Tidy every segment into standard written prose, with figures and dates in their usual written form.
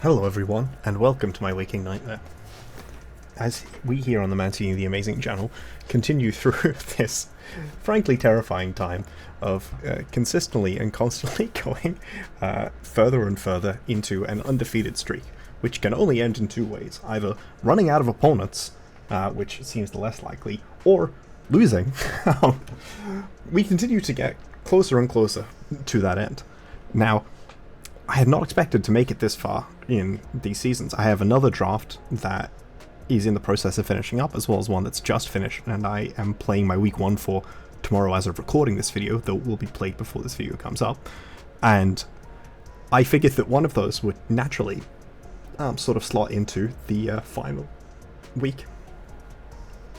Hello everyone, and welcome to my waking nightmare. As we here on the Manty the Amazing channel continue through this frankly terrifying time of consistently and constantly going further and further into an undefeated streak, which can only end in two ways: either running out of opponents, which seems the less likely, or losing. We continue to get closer and closer to that end. Now, I had not expected to make it this far in these seasons. I have another draft that is in the process of finishing up, as well as one that's just finished, and I am playing my week 1 for tomorrow as of recording this video, though it will be played before this video comes up. And I figured that one of those would naturally sort of slot into the final week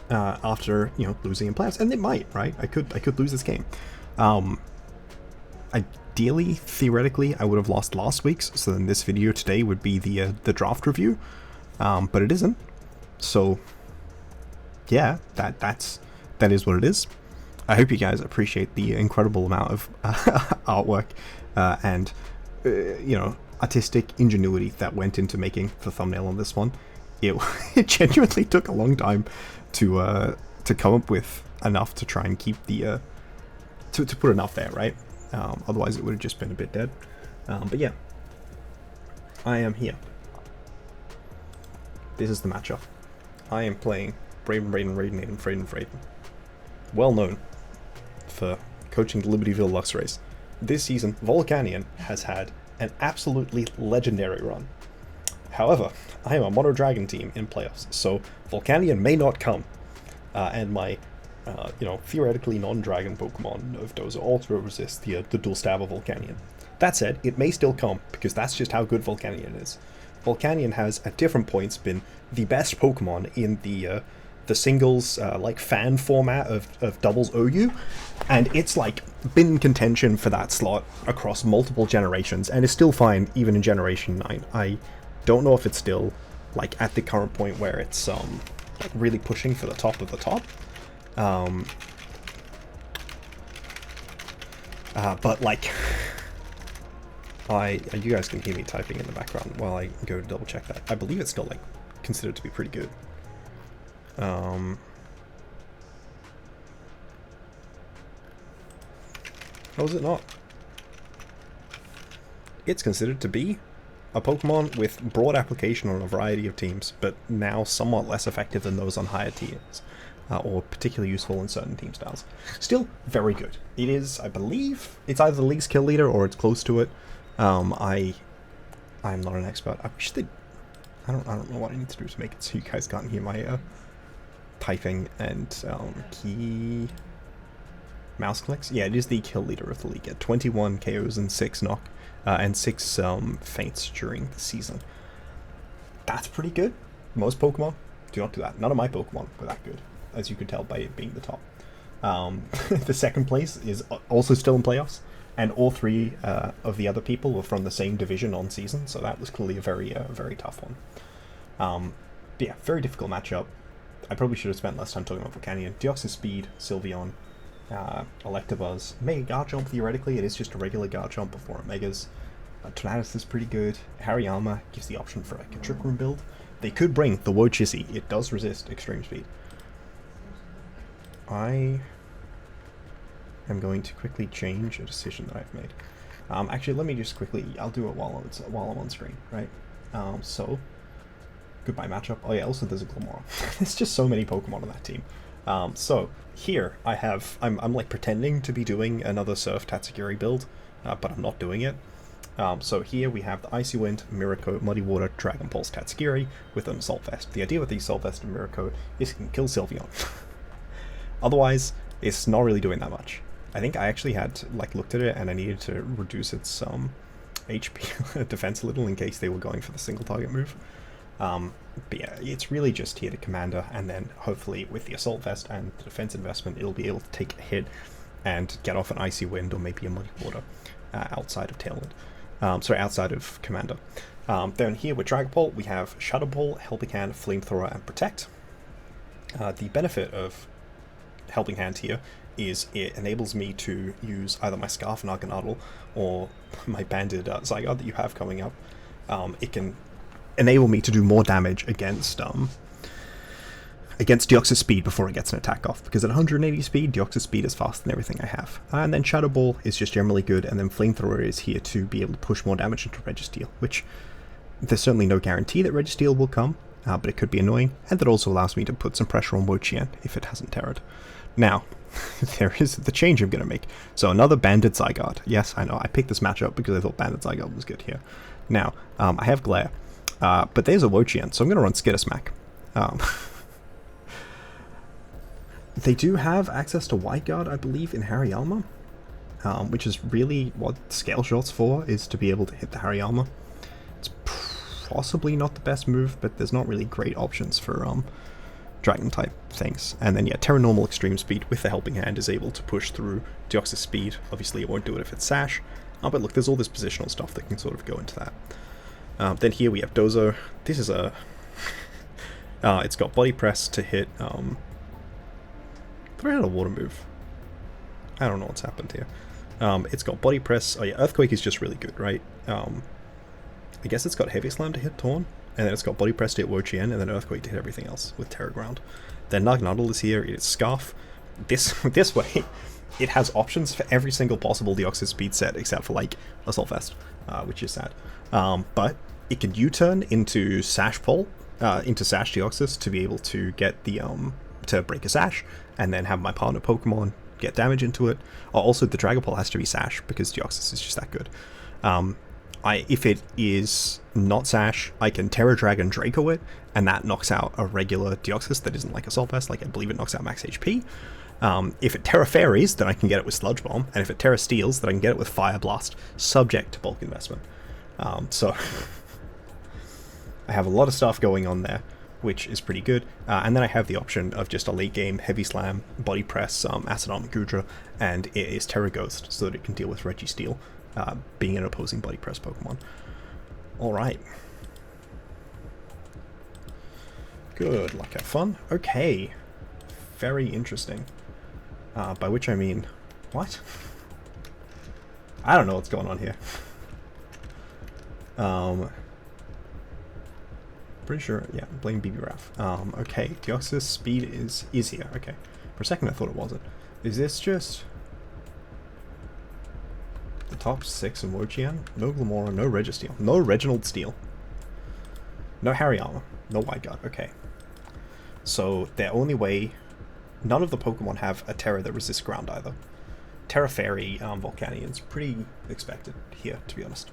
after, you know, losing in playoffs, and it might, right? I could lose this game. Ideally, theoretically, I would have lost last week's, so then this video today would be the draft review, but it isn't. So, yeah, that is what it is. I hope you guys appreciate the incredible amount of artwork and you know, artistic ingenuity that went into making the thumbnail on this one. It genuinely took a long time to come up with enough to try and keep the to put enough there, right? Otherwise it would have just been a bit dead. But yeah, I am here. This is the matchup. I am playing Frayden. Well known for coaching the Libertyville Luxrays. This season, Volcanion has had an absolutely legendary run. However, I am a Mono Dragon team in playoffs, so Volcanion may not come, and my you know, theoretically non-dragon Pokemon of Dondozo also resist the dual stab of Volcanion. That said, it may still come, because that's just how good Volcanion is. Volcanion has, at different points, been the best Pokemon in the singles, like, fan format of doubles OU, and it's, like, been in contention for that slot across multiple generations, and is still fine even in Generation 9. I don't know if it's still, like, at the current point where it's, like, really pushing for the top of the top. But like, you guys can hear me typing in the background while I go to double check that. I believe it's still, like, considered to be pretty good. Oh, is it not? It's considered to be a Pokemon with broad application on a variety of teams, but now somewhat less effective than those on higher tiers. Or particularly useful in certain team styles. Still very good. It is, I believe, it's either the league's kill leader or it's close to it. I'm not an expert. I wish they, I don't know what I need to do to make it so you guys can't hear my typing and key mouse clicks. Yeah, it is the kill leader of the league at 21 KOs and 6 knock and 6 feints during the season. That's pretty good. Most Pokemon do not do that. None of my Pokemon were that good, as you could tell by it being the top. The second place is also still in playoffs, and all three of the other people were from the same division on season, so that was clearly a very tough one. But yeah, very difficult matchup. I probably should have spent less time talking about Volcanion. Deoxys Speed, Sylveon, Electabuzz, Mega Garchomp. Theoretically, it is just a regular Garchomp before it Megas. Tornadus is pretty good. Hariyama gives the option for like a Trick Room build. They could bring the Wochisi. It does resist Extreme Speed. I am going to quickly change a decision that I've made. Actually, let me just quickly, I'll do it while I'm on screen, right? So, goodbye matchup. Oh yeah, also there's a Glamora. There's just so many Pokemon on that team. So, here I have, I'm like pretending to be doing another Surf Tatsugiri build, but I'm not doing it. So here we have the Icy Wind, Mirror Coat, Muddy Water, Dragon Pulse, Tatsugiri with an Assault Vest. The idea with the Assault Vest and Mirror Coat is it can kill Sylveon. Otherwise, it's not really doing that much. I think I actually had, like, looked at it and I needed to reduce its HP defense a little in case they were going for the single target move. But yeah, it's really just here to Commander, and then hopefully with the Assault Vest and the defense investment, it'll be able to take a hit and get off an Icy Wind or maybe a Muddy Water outside of Tailwind. Sorry, outside of Commander. Then here with Dragapult, we have Shadow Ball, Helping Hand, Flamethrower, and Protect. The benefit of Helping Hand here is it enables me to use either my Scarf and Arcanadel or my Banded Zygarde that you have coming up. It can enable me to do more damage against Deoxys speed before it gets an attack off, because at 180 speed, Deoxys speed is faster than everything I have. And then Shadow Ball is just generally good, and then Flamethrower is here to be able to push more damage into Registeel, which there's certainly no guarantee that Registeel will come, but it could be annoying, and that also allows me to put some pressure on Wo-Chien if it hasn't terrored. Now, there is the change I'm going to make. So another Banded Zygarde. Yes, I know, I picked this matchup because I thought Banded Zygarde was good here. Now, I have Glare, but there's a Wo-Chien, so I'm going to run Skittersmack. They do have access to Wide Guard, I believe, in Hariyama, which is really what Scale Shot's for, is to be able to hit the Hariyama. It's possibly not the best move, but there's not really great options for Dragon-type things. And then, yeah, Terra Normal Extreme Speed with the Helping Hand is able to push through Deoxys Speed. Obviously, it won't do it if it's Sash. But look, there's all this positional stuff that can sort of go into that. Then here we have Dozo. This is a... it's got Body Press to hit... But I had a water move. I don't know what's happened here. It's got Body Press. Oh yeah, Earthquake is just really good, right? I guess it's got Heavy Slam to hit Torn, and then it's got Body Press to hit Wo-Chien, and then Earthquake to hit everything else with Terra Ground. Then Naganadel is here, it's Scarf. This way, it has options for every single possible Deoxys speed set, except for, like, Assault Vest, which is sad. But it can U-turn into Sash Pole, into Sash Deoxys to be able to get the, to break a Sash, and then have my partner Pokemon get damage into it. Also, the Dragapult has to be Sash, because Deoxys is just that good. If it is not Sash, I can Terra Dragon Draco it, and that knocks out a regular Deoxys that isn't like Assault Vest, like I believe it knocks out max HP. If it Terra Fairies, then I can get it with Sludge Bomb, and if it Terra Steals, then I can get it with Fire Blast, subject to bulk investment. So, I have a lot of stuff going on there, which is pretty good. And then I have the option of just a late game Heavy Slam, Body Press, Acid Armor Gudra, and it is Terra Ghost, so that it can deal with Registeel, being an opposing Body Press Pokemon. Alright. Good luck, have fun. Okay. Very interesting. By which I mean... What? I don't know what's going on here. Pretty sure, yeah, blame BB Raf. Okay, Deoxys speed is here. Okay. For a second I thought it wasn't. Is this just the top 6 in Wo-Chien? No Glamora, no Registeel, no Reginald Steel, no Hariyama, no Wide Guard. Okay. So their only way, none of the Pokemon have a Terra that resists ground either. Terra Fairy Volcanian's pretty expected here, to be honest.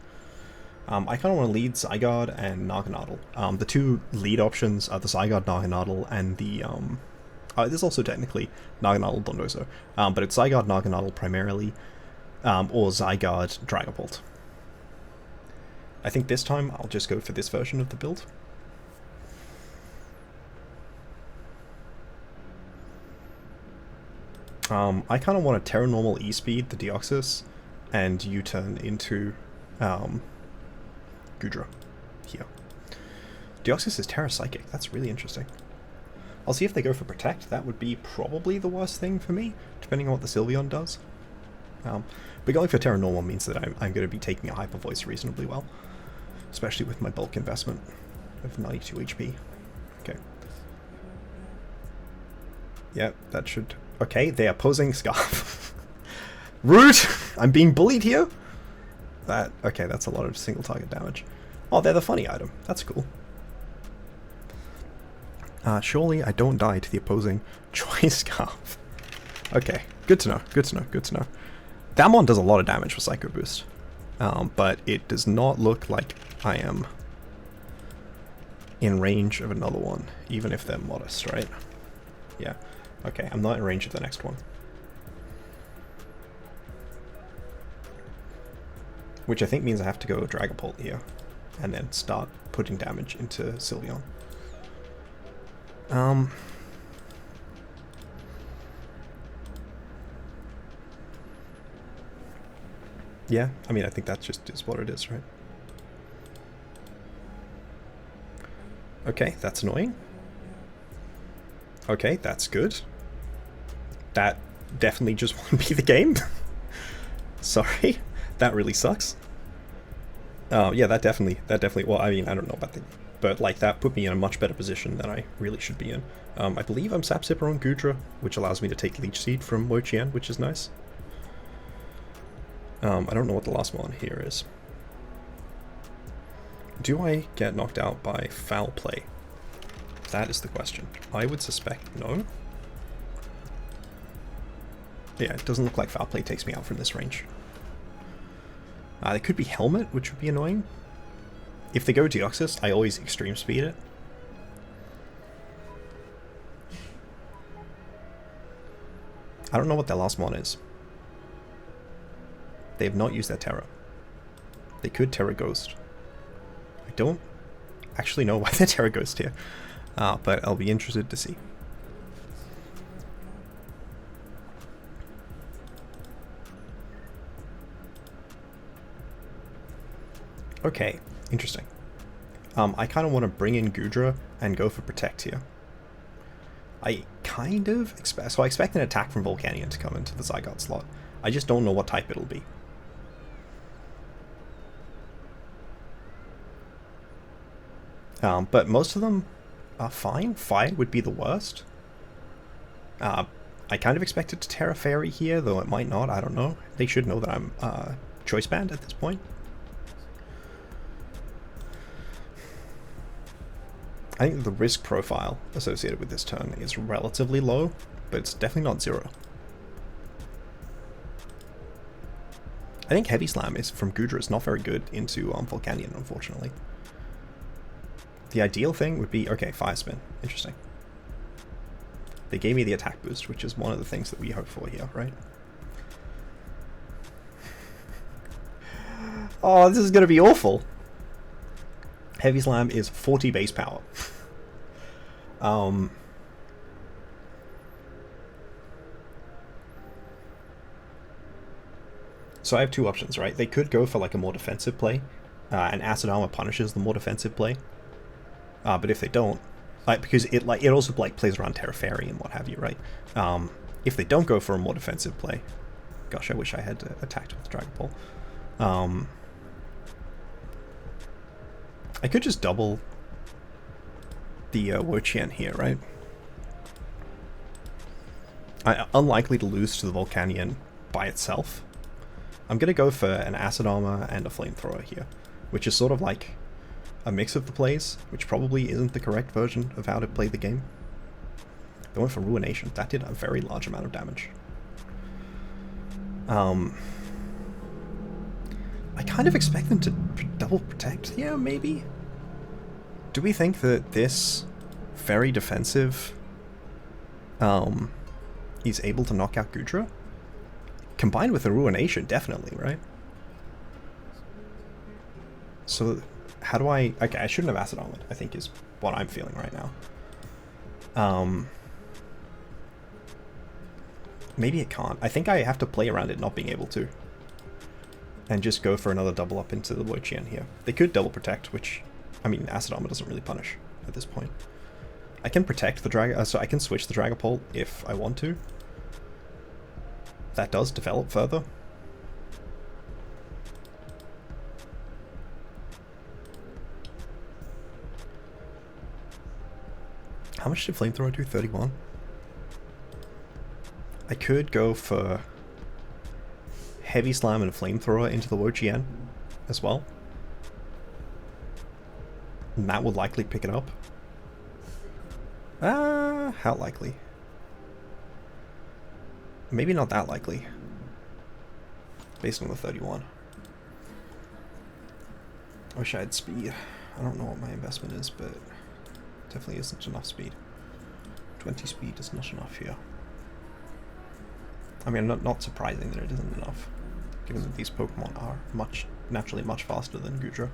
I kind of want to lead Zygarde and Naganadel. The two lead options are the Zygarde Naganadel and the... there's also technically Naganadel Dondozo, but it's Zygarde Naganadel primarily, or Zygarde Dragapult. I think this time I'll just go for this version of the build. I kind of want to Terra Normal E-Speed the Deoxys and U-turn into... Gudra here. Deoxys is Terra Psychic. That's really interesting. I'll see if they go for Protect. That would be probably the worst thing for me, depending on what the Sylveon does. But going for Terra Normal means that I'm going to be taking a Hyper Voice reasonably well, especially with my bulk investment of 92 HP. Okay. Yeah, that should... Okay, they are posing Scarf. Rude! I'm being bullied here? Okay, that's a lot of single target damage. Oh, they're the funny item. That's cool. Surely I don't die to the opposing Choice Scarf. Okay, good to know, good to know, good to know. That one does a lot of damage with Psycho Boost. But it does not look like I am in range of another one, even if they're modest, right? Yeah. Okay, I'm not in range of the next one. Which I think means I have to go Dragapult here, and then start putting damage into Sylveon. Yeah, I mean, I think that just is what it is, right? Okay, that's annoying. Okay, that's good. That definitely just won't be the game. Sorry. That really sucks. Yeah, that definitely, well, I mean, I don't know about But like that put me in a much better position than I really should be in. I believe I'm Sap Sipper on Goodra, which allows me to take Leech Seed from Wo-Chien, which is nice. I don't know what the last one here is. Do I get knocked out by Foul Play? That is the question. I would suspect no. Yeah, it doesn't look like Foul Play takes me out from this range. There could be Helmet, which would be annoying. If they go Deoxys, I always Extreme Speed it. I don't know what their last one is. They have not used their Terra. They could Terra Ghost. I don't actually know why they're Terra Ghost here, but I'll be interested to see. Okay, interesting. I kind of want to bring in Goodra and go for Protect here. I kind of expect... So I expect an attack from Volcanion to come into the Zygarde slot. I just don't know what type it'll be. But most of them are fine. Fire would be the worst. I kind of expected to Terra Fairy here, though it might not. I don't know. They should know that I'm Choice Band at this point. I think the risk profile associated with this turn is relatively low, but it's definitely not zero. I think Heavy Slam is from Goodra is not very good into Volcanion, unfortunately. The ideal thing would be, okay, Fire Spin. Interesting. They gave me the attack boost, which is one of the things that we hope for here, right? Oh, this is going to be awful. Heavy Slam is 40 base power. So I have two options, right? They could go for like a more defensive play, and Acid Armor punishes the more defensive play. But if they don't, because it also like plays around Terra Fairy and what have you, right? If they don't go for a more defensive play, gosh, I wish I had attacked with Dragon Ball. I could just double the Wo-Chien here, right? I'm unlikely to lose to the Volcanion by itself. I'm going to go for an Acid Armor and a Flamethrower here, which is sort of like a mix of the plays, which probably isn't the correct version of how to play the game. They went for Ruination. That did a very large amount of damage. I kind of expect them to double protect here, maybe? Do we think that this very defensive is able to knock out Goodra? Combined with a Ruination, definitely, right? So, how do I... Okay, I shouldn't have Acid Armored, I think is what I'm feeling right now. Maybe it can't. I think I have to play around it not being able to. And just go for another double up into the Wo-Chien here. They could double protect, which... I mean, Acid Armor doesn't really punish at this point. I can protect the Dragon... so I can switch the Dragapult if I want to. That does develop further. How much did Flamethrower do? 31? I could go for Heavy Slam and Flamethrower into the Wo-Chien as well. And that would likely pick it up. How likely? Maybe not that likely. Based on the 31. I wish I had speed. I don't know what my investment is, but definitely isn't enough speed. 20 speed is not enough here. I mean, not surprising that it isn't enough, given that these Pokemon are naturally much faster than Goodra.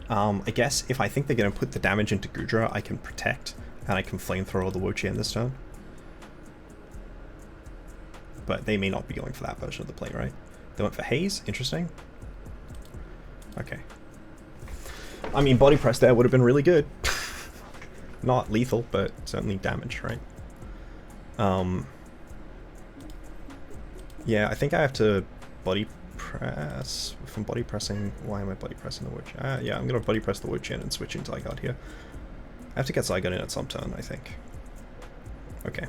I guess if I think they're going to put the damage into Goodra, I can protect, and I can Flamethrower the Wo-Chien this turn. But they may not be going for that version of the play, right? They went for Haze, interesting. Okay. I mean, Body Press there would have been really good. Not lethal, but certainly damage, right? Yeah, I think I have to Body press. If I'm body pressing, why am I body pressing the Wood? Yeah, I'm gonna body press the Wood Chin and switch into Zygarde here. I have to get Zygarde in at some turn, I think. Okay.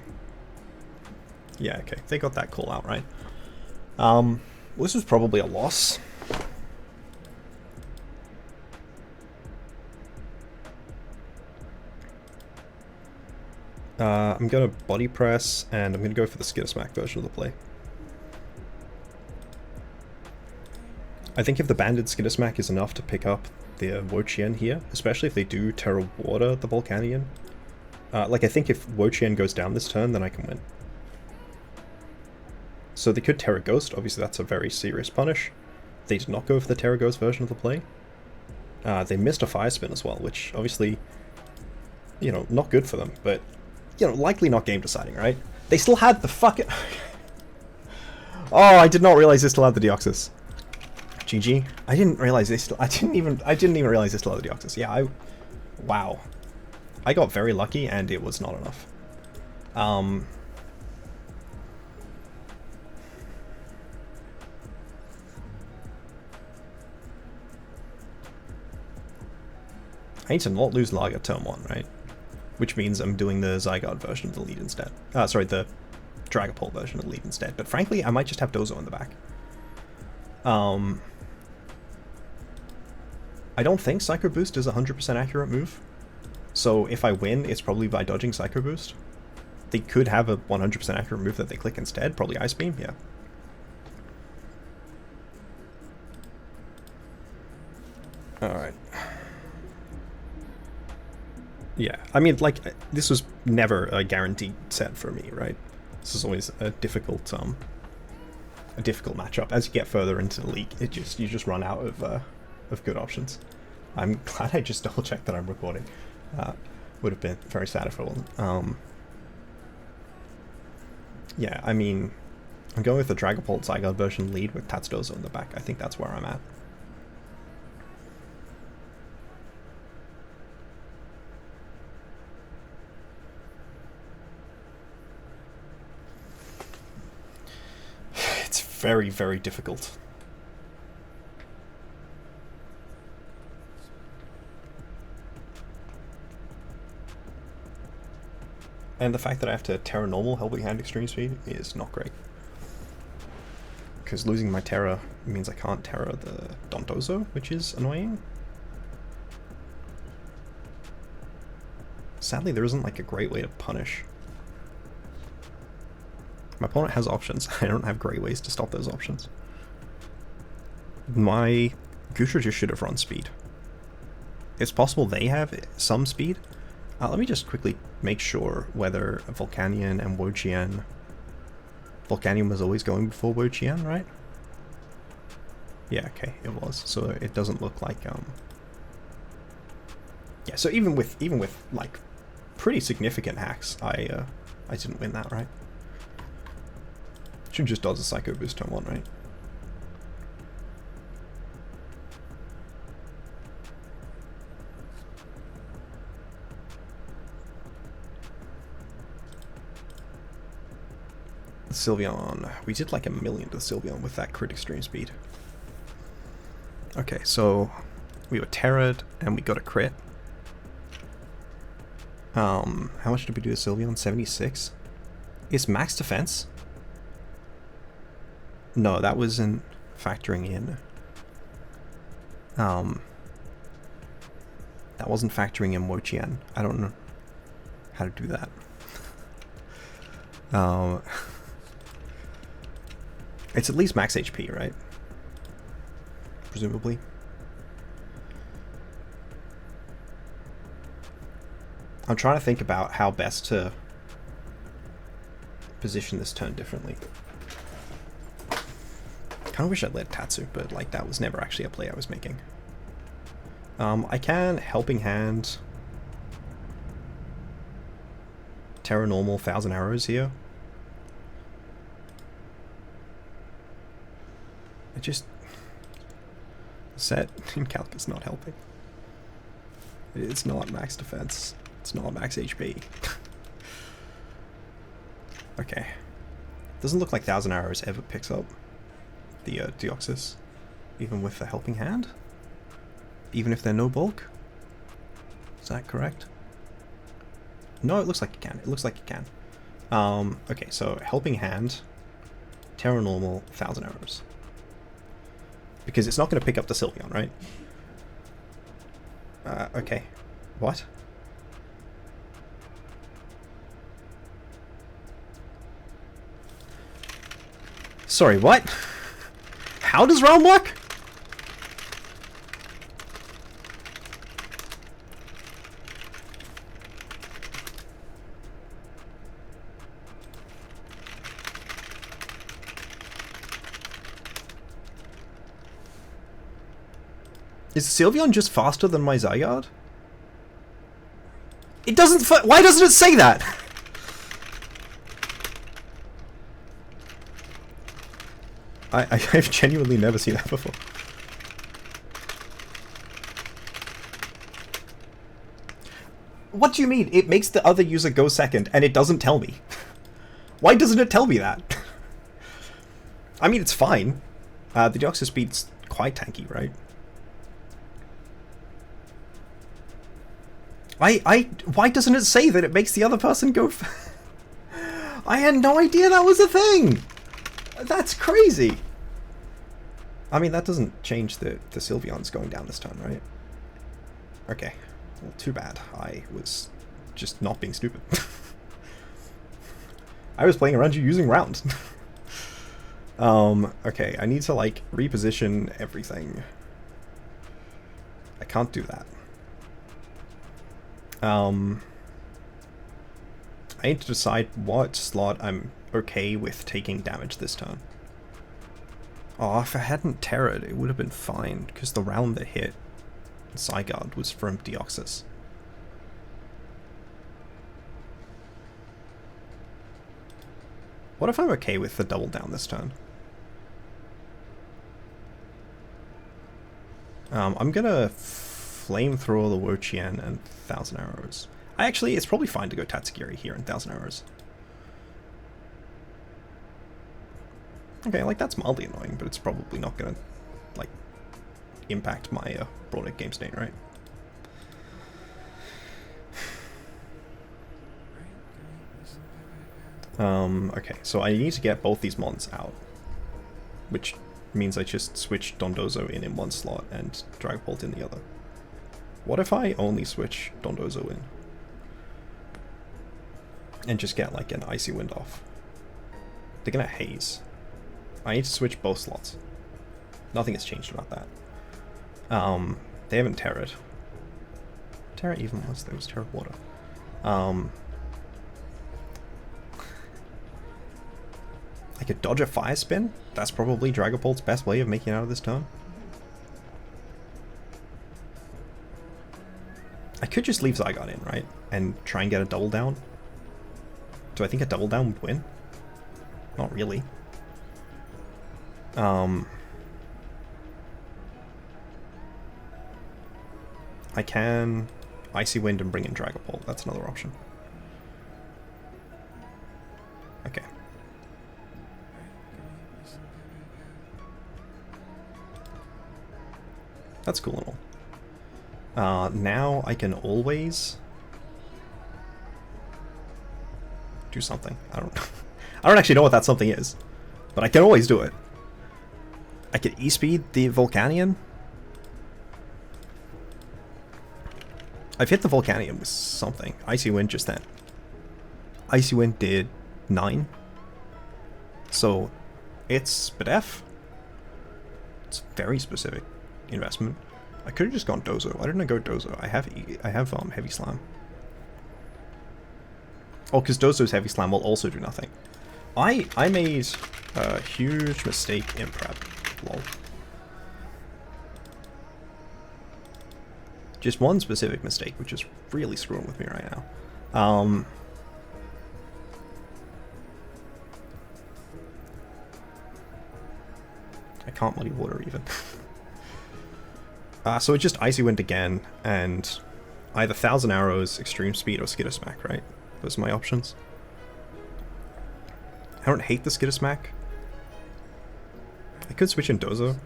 Yeah, okay. They got that call out, right? Well, this was probably a loss. I'm gonna body press, and I'm gonna go for the Skittersmack version of the play. I think if the banded Skittersmack is enough to pick up the Wo-Chien here, especially if they do Terra Water the Volcanion, like I think if Wo-Chien goes down this turn, then I can win. So they could Terra Ghost, obviously that's a very serious punish. They did not go for the Terra Ghost version of the play. They missed a Fire Spin as well, which obviously, you know, not good for them, but, you know, likely not game deciding, right? They still had the fucking... Oh, I did not realize they still had the Deoxys. GG. I didn't realize they still... I didn't even realize they still had the Deoxys. Yeah, wow. I got very lucky, and it was not enough. I need to not lose Lager turn 1, right? Which means I'm doing the Zygarde version of the lead instead. Sorry, the Dragapult version of the lead instead. But frankly, I might just have Dozo in the back. I don't think Psycho Boost is a 100% accurate move. So if I win, it's probably by dodging Psycho Boost. They could have a 100% accurate move that they click instead. Probably Ice Beam, yeah. Alright. Yeah, I mean, like, this was never a guaranteed set for me, right? This is always a difficult matchup. As you get further into the league, you just run out of good options. I'm glad I just double checked that I'm recording. Would have been very sad if I wasn't. Yeah, I mean, I'm going with the Dragapult Zygarde version lead with Tatsudozo in the back. I think that's where I'm at. It's very, very difficult. And the fact that I have to Terra Normal Helping Hand Extreme Speed is not great. Because losing my Terra means I can't Terra the Dondozo, which is annoying. Sadly, there isn't like a great way to punish. My opponent has options. I don't have great ways to stop those options. My Gushra just should have run speed. It's possible they have some speed. Let me just quickly make sure whether Volcanion and Wo-Chien... Volcanion was always going before Wo-Chien, right? Yeah, okay, it was. So it doesn't look like... Yeah, so even with like pretty significant hacks, I didn't win that, right? Should just dodge a Psycho Boost turn 1, right? Sylveon. We did like 1,000,000 to Sylveon with that crit extreme speed. Okay, so we were Terra'd and we got a crit. How much did we do to Sylveon? 76? Is max defense? No, that wasn't factoring in. That wasn't factoring in Wo-Chien. I don't know how to do that. It's at least max HP, right? Presumably. I'm trying to think about how best to position this turn differently. Kind of wish I'd led Tatsu, but like that was never actually a play I was making. I can Helping Hand Terra Normal 1,000 Arrows here. I just... set in Calc is not helping. It's not max defense. It's not max HP. Okay. Doesn't look like 1,000 Arrows ever picks up. the Deoxys, even with the Helping Hand? Even if they're no bulk? Is that correct? No, it looks like it can. It looks like it can. Okay, so Helping Hand, Terra Normal, 1000 Arrows. Because it's not going to pick up the Sylveon, right? Okay. What? Sorry, what? How does Realm work? Is Sylveon just faster than my Zygarde? It doesn't. Why doesn't it say that? I've genuinely never seen that before. What do you mean? It makes the other user go second, and it doesn't tell me. Why doesn't it tell me that? I mean, it's fine. The Deoxys speed's quite tanky, right? Why doesn't it say that it makes the other person go I had no idea that was a thing! That's crazy! I mean, that doesn't change the Sylveon's going down this turn, right? Okay. Well, too bad. I was just not being stupid. I was playing around you using round. Okay, I need to, like, reposition everything. I can't do that. I need to decide what slot I'm okay with taking damage this turn. Oh, if I hadn't Terra'd, it would have been fine, because the round that hit Zygarde was from Deoxys. What if I'm okay with the double down this turn? I'm gonna Flamethrower the Wo-Chien and 1000 Arrows. Actually, it's probably fine to go Tatsugiri here and 1000 Arrows. Okay, like, that's mildly annoying, but it's probably not gonna, like, impact my broader game state, right? Okay, so I need to get both these mons out, which means I just switch Dondozo in one slot and Dragapult in the other. What if I only switch Dondozo in? And just get, like, an Icy Wind off? They're gonna Haze. I need to switch both slots. Nothing has changed about that. They haven't Terra'd. Terra even was, there was Terra Water. I could dodge a Fire Spin? That's probably Dragapult's best way of making it out of this turn. I could just leave Zygarde in, right? And try and get a double down. Do I think a double down would win? Not really. I can Icy Wind and bring in Dragapult. That's another option. Okay. That's cool and all. Now I can always do something. I don't actually know what that something is, but I can always do it. I could E-speed the Volcanion. I've hit the Volcanion with something. Icy Wind just then. Icy Wind did 9. So it's Spadef. It's very specific investment. I could have just gone Dozo. Why didn't I go Dozo? I have Heavy Slam. Oh, because Dozo's Heavy Slam will also do nothing. I made a huge mistake in prep. Lol. Just one specific mistake, which is really screwing with me right now. I can't Muddy Water even. So it's just Icy Wind again, and either 1000 Arrows, Extreme Speed, or Skittersmack, right? Those are my options. I don't hate the Skittersmack. I could switch in Dozo,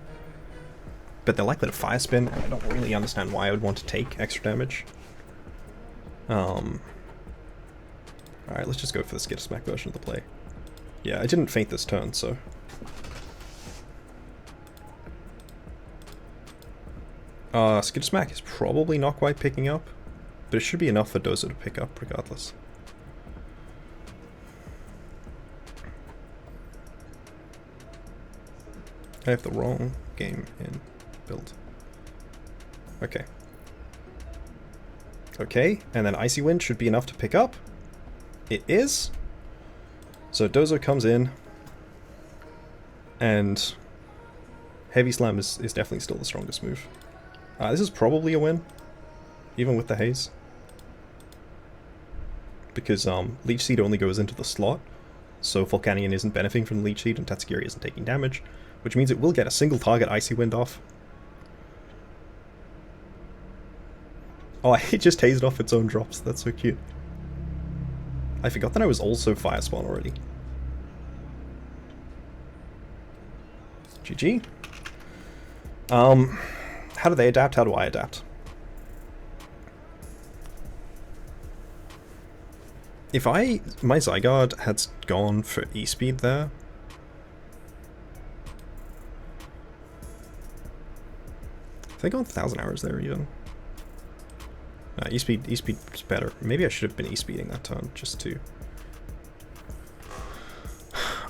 but they're likely to Fire Spin, and I don't really understand why I would want to take extra damage. Alright, let's just go for the Skittersmack version of the play. Yeah, I didn't faint this turn, so... Skittersmack is probably not quite picking up, but it should be enough for Dozo to pick up regardless. I have the wrong game in build. Okay. Okay, and then Icy Wind should be enough to pick up. It is. So Dozo comes in, and Heavy Slam is definitely still the strongest move. This is probably a win, even with the haze. Because Leech Seed only goes into the slot, so Volcanion isn't benefiting from the Leech Seed and Tatsugiri isn't taking damage, which means it will get a single target Icy Wind off. Oh, it just hazed off its own drops, that's so cute. I forgot that I was also Fire Spawn already. GG. How do they adapt? How do I adapt? If my Zygarde had gone for E-Speed there... Have they gone 1,000 hours there even? E-Speed is better. Maybe I should have been E-Speeding that turn, just to...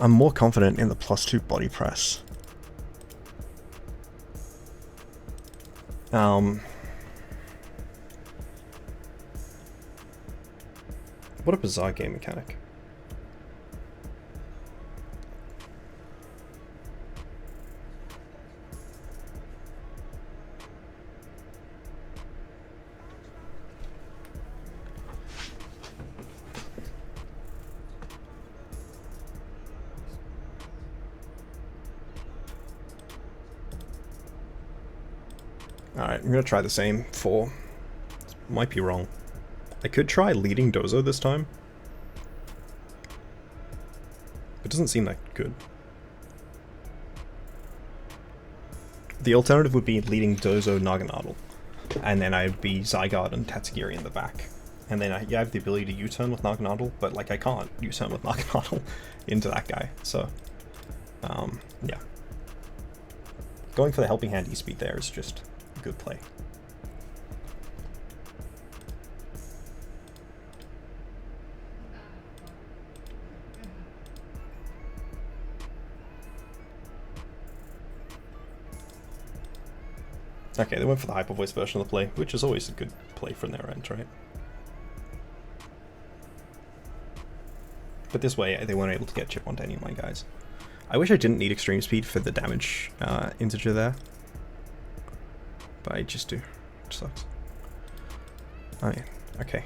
I'm more confident in the +2 body press. What a bizarre game mechanic. Alright, I'm gonna try the same for... Might be wrong. I could try leading Dozo this time. It doesn't seem that good. The alternative would be leading Dozo Naganadel. And then I'd be Zygarde and Tatsugiri in the back. And then I have the ability to U-turn with Naganadel, but like I can't U-turn with Naganadel into that guy, so... yeah. Going for the Helping Hand E-Speed there is just a good play. Okay, they went for the Hyper Voice version of the play, which is always a good play from their end, right? But this way, they weren't able to get chip onto any of my guys. I wish I didn't need Extreme Speed for the damage integer there. But I just do. Which sucks. Oh yeah, okay.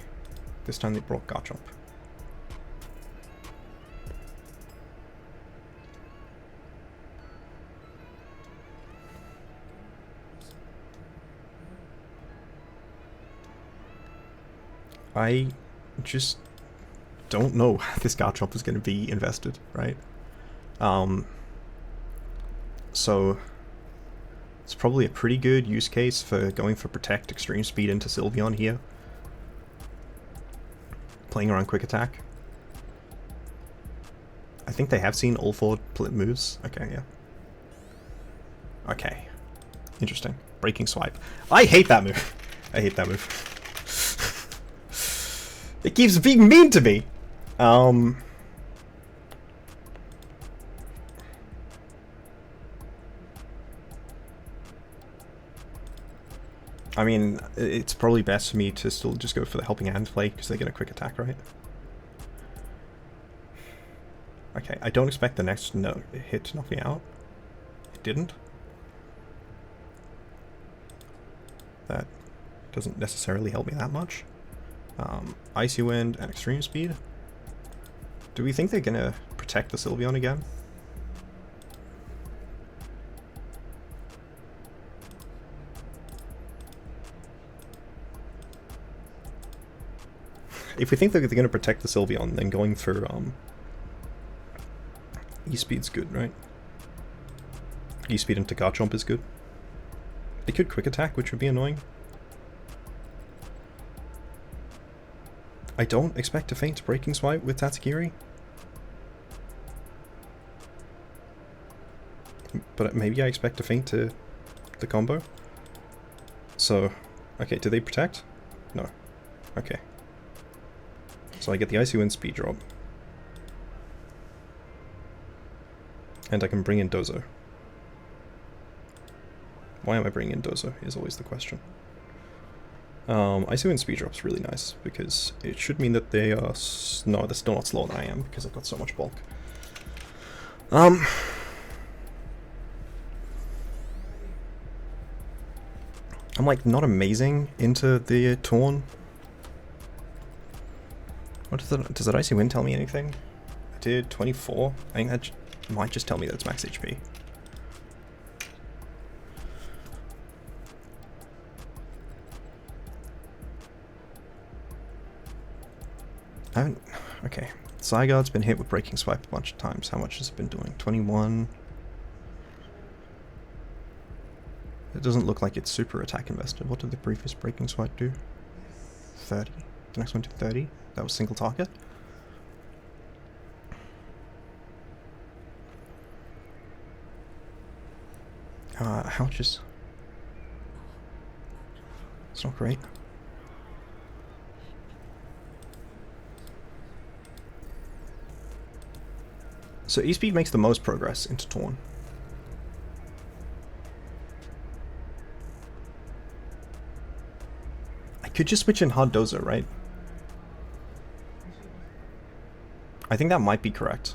This time they brought Garchomp. I just don't know how this Garchomp is going to be invested, right? So it's probably a pretty good use case for going for Protect Extreme Speed into Sylveon here. Playing around Quick Attack. I think they have seen all four moves. Okay, yeah. Okay. Interesting. Breaking Swipe. I hate that move. I hate that move. It keeps being mean to me! I mean, it's probably best for me to still just go for the Helping Hand play, because they get a quick attack, right? Okay, I don't expect the next hit to knock me out. It didn't. That doesn't necessarily help me that much. Icy Wind and Extreme Speed. Do we think they're gonna protect the Sylveon again? If we think that they're gonna protect the Sylveon, then going for E-Speed's good, right? E-speed into Garchomp is good. It could quick attack, which would be annoying. I don't expect to feint Breaking Swipe with Tatsugiri. But maybe I expect to feint to the combo. So, okay, do they protect? No. Okay. So I get the Icy Wind speed drop. And I can bring in Dozo. Why am I bringing in Dozo is always the question. Icy Wind speed drop's really nice, because it should mean that they are... No, they're still not slower than I am, because I've got so much bulk. I'm like not amazing into the Torn. What does that Icy Wind tell me anything? I did 24. I think that might just tell me that it's max HP. I haven't... Okay. Zygarde's been hit with Breaking Swipe a bunch of times. How much has it been doing? 21. It doesn't look like it's super attack invested. What did the previous Breaking Swipe do? 30. The next one did 30. That was single target. How much is... It's not great. So E-speed makes the most progress into Torn. I could just switch in Hard Dozo, right? I think that might be correct.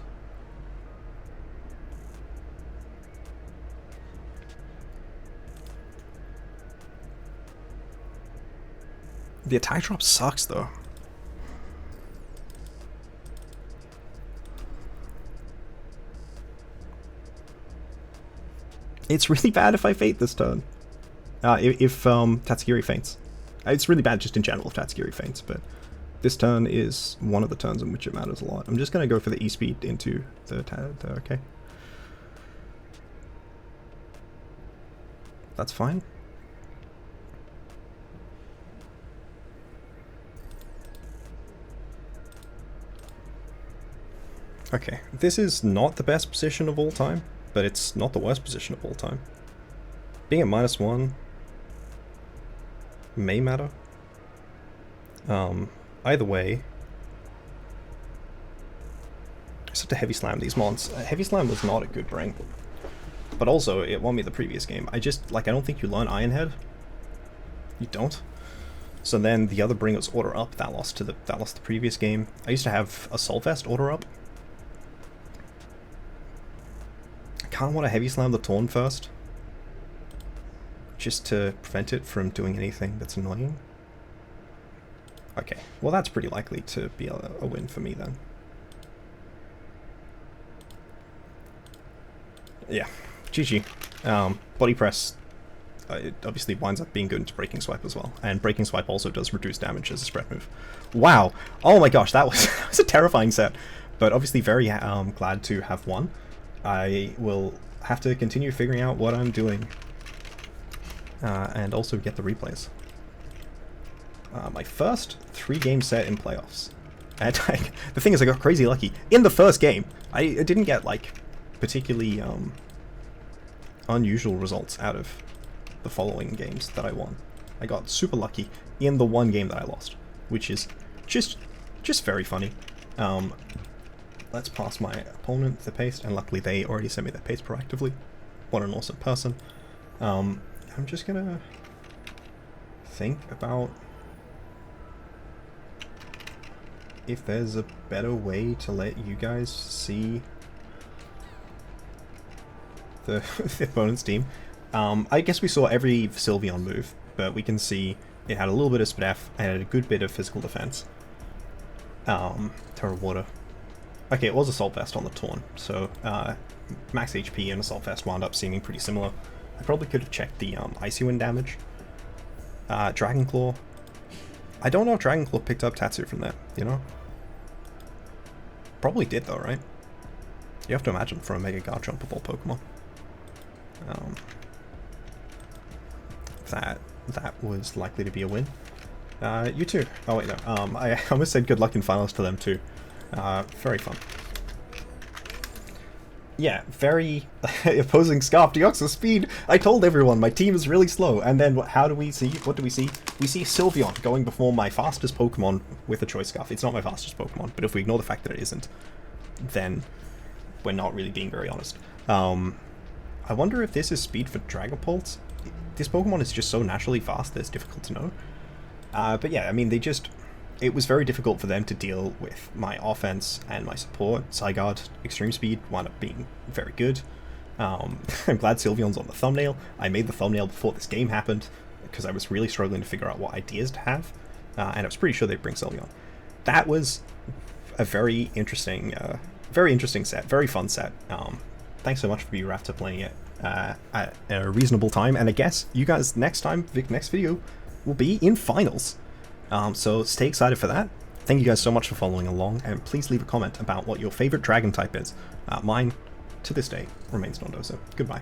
The attack drop sucks though. It's really bad if I feint this turn. If Tatsugiri feints. It's really bad just in general if Tatsugiri feints, but this turn is one of the turns in which it matters a lot. I'm just going to go for the E-speed into the okay. That's fine. Okay, this is not the best position of all time, but it's not the worst position of all time. Being at -1 may matter. Either way, I just have to Heavy Slam these mons. Heavy Slam was not a good bring, but also it won me the previous game. I don't think you learn Iron Head. You don't. So then the other bring was Order Up. That lost the previous game. I used to have Assault Vest Order Up. I kind of want to Heavy Slam the Torn first, just to prevent it from doing anything that's annoying. Okay, well that's pretty likely to be a win for me then. Yeah, GG. Body Press, it obviously winds up being good into Breaking Swipe as well, and Breaking Swipe also does reduce damage as a spread move. Wow! Oh my gosh, that was, that was a terrifying set, but obviously very glad to have won. I will have to continue figuring out what I'm doing, and also get the replays. My first 3-game set in playoffs. And the thing is, I got crazy lucky. In the first game, I didn't get, like, particularly unusual results out of the following games that I won. I got super lucky in the one game that I lost, which is just very funny. Let's pass my opponent the paste, and luckily they already sent me their paste proactively. What an awesome person. I'm just gonna think about if there's a better way to let you guys see the, the opponent's team. I guess we saw every Sylveon move, but we can see it had a little bit of SPDF and had a good bit of physical defense. Terra Water. Okay, it was Assault Vest on the Torn, so max HP and Assault Vest wound up seeming pretty similar. I probably could have checked the Icy Wind damage. Dragon Claw. I don't know if Dragon Claw picked up Tatsu from there, you know? Probably did though, right? You have to imagine for a Mega Garchomp of all Pokemon. That was likely to be a win. You too. Oh wait, no. I almost said good luck in finals to them too. Very fun. Yeah, very opposing Scarf Deoxys speed. I told everyone my team is really slow, and then how do we see? What do we see? We see Sylveon going before my fastest Pokemon with a Choice Scarf. It's not my fastest Pokemon, but if we ignore the fact that it isn't, then we're not really being very honest. I wonder if this is speed for Dragapult. This Pokemon is just so naturally fast that it's difficult to know. But yeah, I mean, it was very difficult for them to deal with my offense and my support. Zygarde Extreme Speed wound up being very good. I'm glad Sylveon's on the thumbnail. I made the thumbnail before this game happened because I was really struggling to figure out what ideas to have, and I was pretty sure they'd bring Sylveon. That was a very interesting set, very fun set. Thanks so much for you, Raptor, playing it at a reasonable time, and I guess you guys next video will be in finals. So stay excited for that. Thank you guys so much for following along, and please leave a comment about what your favorite dragon type is. Mine, to this day, remains Dondozo. Goodbye.